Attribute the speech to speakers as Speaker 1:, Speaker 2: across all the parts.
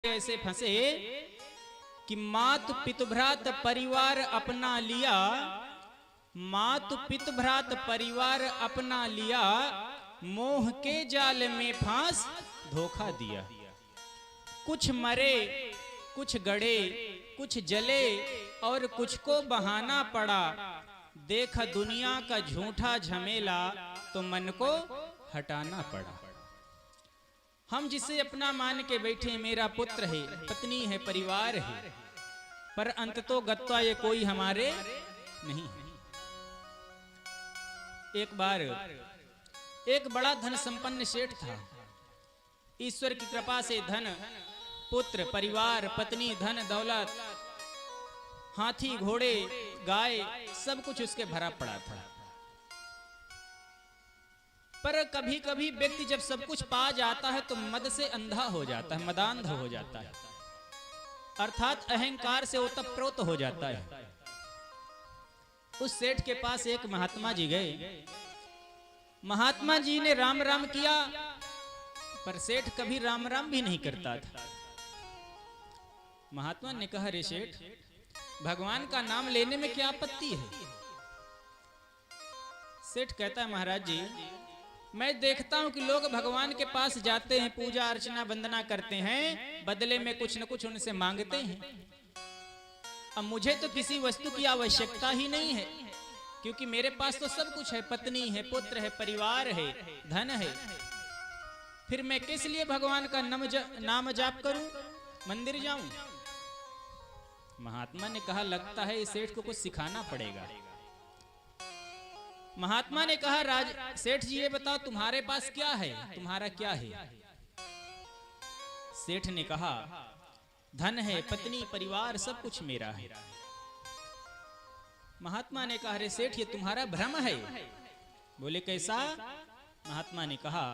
Speaker 1: ऐसे फंसे कि मातु पितुभ्रात परिवार अपना लिया, मातु पितुभ्रात परिवार अपना लिया, मोह के जाल में फांस धोखा दिया। कुछ मरे, कुछ गड़े, कुछ जले और कुछ को बहाना पड़ा। देखा दुनिया का झूठा झमेला तो मन को हटाना पड़ा। हम जिसे अपना मान के बैठे, मेरा पुत्र है, पत्नी है, परिवार है, पर अंत तो गत्वा ये कोई हमारे नहीं है। एक बार एक बड़ा धन संपन्न सेठ था। ईश्वर की कृपा से धन, पुत्र, परिवार, पत्नी, धन दौलत, हाथी, घोड़े, गाय, सब कुछ उसके भरा पड़ा था। पर कभी कभी व्यक्ति जब सब कुछ पा जाता है तो मद से अंधा हो जाता है, मदांध हो जाता है, अर्थात अहंकार से ओतप्रोत हो जाता है। उस सेठ के पास एक महात्मा जी गए। महात्मा जी ने राम राम किया, पर सेठ कभी राम राम भी नहीं करता था। महात्मा ने कहा, रे सेठ, भगवान का नाम लेने में क्या आपत्ति है? सेठ कहता है, महाराज जी, मैं देखता हूं कि लोग भगवान के पास जाते हैं, पूजा अर्चना वंदना करते हैं, बदले में कुछ न कुछ उनसे मांगते हैं। अब मुझे तो किसी वस्तु की आवश्यकता ही नहीं है, क्योंकि मेरे पास तो सब कुछ है, पत्नी है, पुत्र है, परिवार है, धन है। फिर मैं किस लिए भगवान का नाम जाप करूं, मंदिर जाऊं? महात्मा ने कहा, लगता है इस सेठ को कुछ सिखाना पड़ेगा। महात्मा ने कहा, सेठ जी ये बताओ, तुम्हारे पास क्या है, तुम्हारा क्या है? सेठ ने कहा, धन है, पत्नी, परिवार, सब कुछ मेरा है। महात्मा ने कहा, अरे सेठ, ये तुम्हारा भ्रम है। बोले, कैसा? महात्मा ने कहा,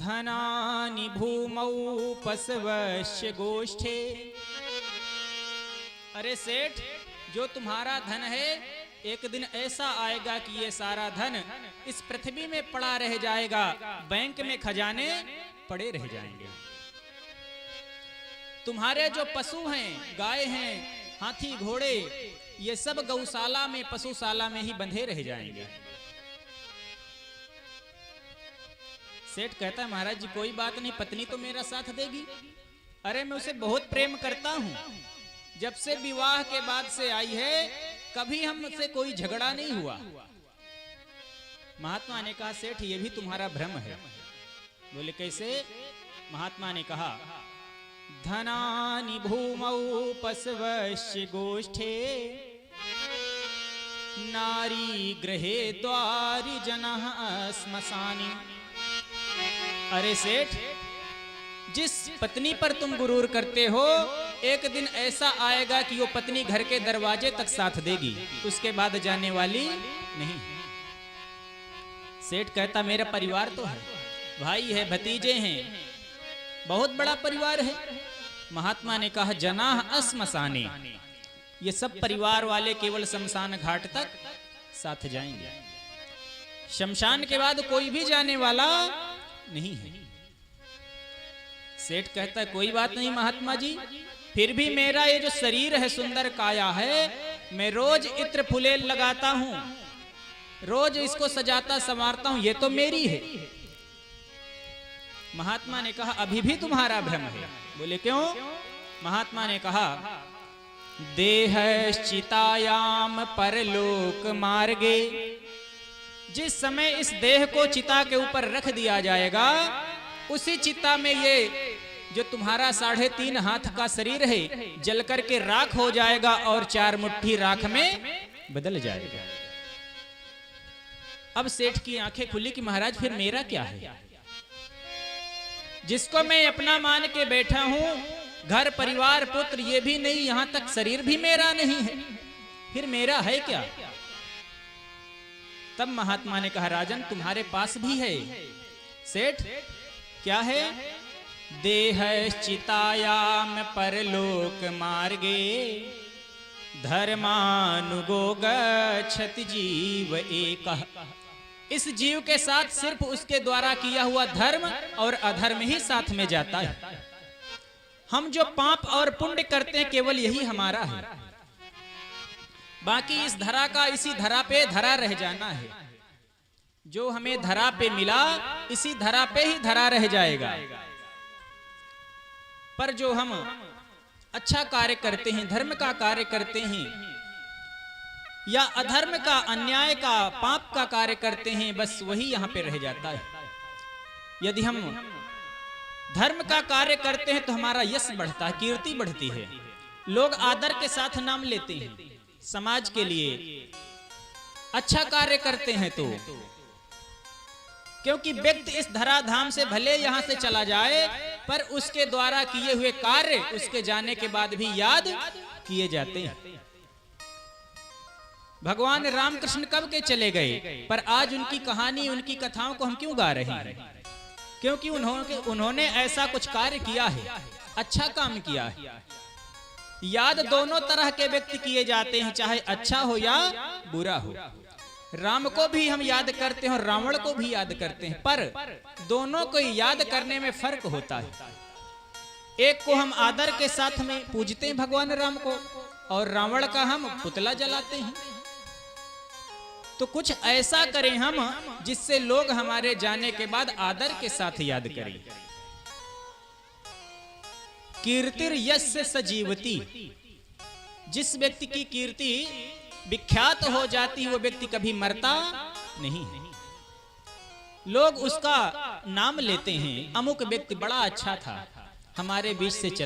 Speaker 1: धनानि भूमौ पशवस्य गोष्ठे। अरे सेठ, जो तुम्हारा धन है, एक दिन ऐसा आएगा कि ये सारा धन इस पृथ्वी में पड़ा रह जाएगा, बैंक में खजाने पड़े रह जाएंगे। तुम्हारे जो पशु हैं, गाय हैं, हाथी, घोड़े, ये सब गौशाला में, पशुशाला में ही बंधे रह जाएंगे। सेठ कहता है, महाराज जी कोई बात नहीं, पत्नी तो मेरा साथ देगी। अरे मैं उसे बहुत प्रेम करता हूं, जब से विवाह के बाद से आई है, कभी हमसे कोई झगड़ा नहीं हुआ। महात्मा ने कहा, सेठ ये भी तुम्हारा भ्रम है। बोले, कैसे? महात्मा ने कहा, धनानि भूमौ पशवस्य गोष्ठे, नारी गृहे द्वारि जनः श्मशानी। अरे सेठ, जिस पत्नी पर तुम गुरूर करते हो, एक दिन ऐसा आएगा कि वो पत्नी घर के दरवाजे तक साथ देगी, उसके बाद जाने वाली नहीं। सेठ कहता, मेरा परिवार तो है, भाई है, भतीजे हैं, बहुत बड़ा परिवार है। महात्मा ने कहा, जनाः श्मशाने, ये सब परिवार वाले केवल शमशान घाट तक साथ जाएंगे, शमशान के बाद कोई भी जाने वाला नहीं है। सेठ कहता है, कोई बात नहीं महात्मा जी, फिर भी मेरा ये जो शरीर है, सुंदर काया है, मैं रोज इत्र फुलेल लगाता हूं, रोज इसको सजाता संवारता हूं, ये तो मेरी है। महात्मा ने कहा, अभी भी तुम्हारा भ्रम है। बोले, क्यों? महात्मा ने कहा, देहश्चितायाम परलोक मार्गे, जिस समय इस देह को चिता के ऊपर रख दिया जाएगा, उसी चिता में ये जो तुम्हारा 3.5 हाथ का शरीर है, जल करके राख हो जाएगा और 4 मुट्ठी राख में बदल जाएगा। अब सेठ की आंखें खुली कि महाराज फिर मेरा क्या है? जिसको मैं अपना मान के बैठा हूं, घर, परिवार, पुत्र, ये भी नहीं, यहां तक शरीर भी मेरा नहीं है, फिर मेरा है क्या? तब महात्मा ने कहा, राजन तुम्हारे पास भी है। सेठ, क्या है? देहश्चितायाम परलोक मार्गे, धर्मानुगो गच्छति जीव एकः। इस जीव के साथ सिर्फ उसके द्वारा किया हुआ धर्म और अधर्म ही साथ में जाता है। हम जो पाप और पुण्य करते हैं केवल यही हमारा है, बाकी इस धरा का इसी धरा पे धरा रह जाना है। जो हमें धरा पे मिला इसी धरा पे ही धरा रह जाएगा। पर जो हम अच्छा कार्य करते हैं, धर्म का कार्य करते हैं, या अधर्म का, अन्याय का, पाप का कार्य करते हैं, बस वही यहां पे रह जाता है। यदि हम धर्म का कार्य करते हैं तो हमारा यश बढ़ता है, कीर्ति बढ़ती है, लोग आदर के साथ नाम लेते हैं। समाज के लिए अच्छा कार्य करते हैं तो, क्योंकि व्यक्ति इस धराधाम से भले यहां से चला जाए पर उसके द्वारा किए हुए कार्य उसके जाने के बाद भी याद किए जाते हैं। भगवान रामकृष्ण कब के चले गए, पर आज उनकी कहानी, उनकी कथाओं को हम क्यों गा रहे हैं? क्योंकि उन्होंने ऐसा कुछ कार्य किया है, अच्छा काम किया है। याद दोनों तरह के व्यक्ति किए जाते हैं, चाहे अच्छा हो या बुरा हो। राम को भी हम याद करते हैं और रावण को भी याद करते हैं, पर दोनों को याद करने में फर्क होता है। एक को हम आदर के साथ में पूजते हैं भगवान राम को, और रावण का हम पुतला जलाते हैं। तो कुछ ऐसा करें हम जिससे लोग हमारे जाने के बाद आदर के साथ याद करें। कीर्तिर यस्य सजीवती, जिस व्यक्ति की कीर्ति विख्यात हो जाती वो व्यक्ति कभी मरता नहीं है। लोग उसका नाम लेते हैं, अमुक व्यक्ति बड़ा अच्छा था, हमारे बीच से चला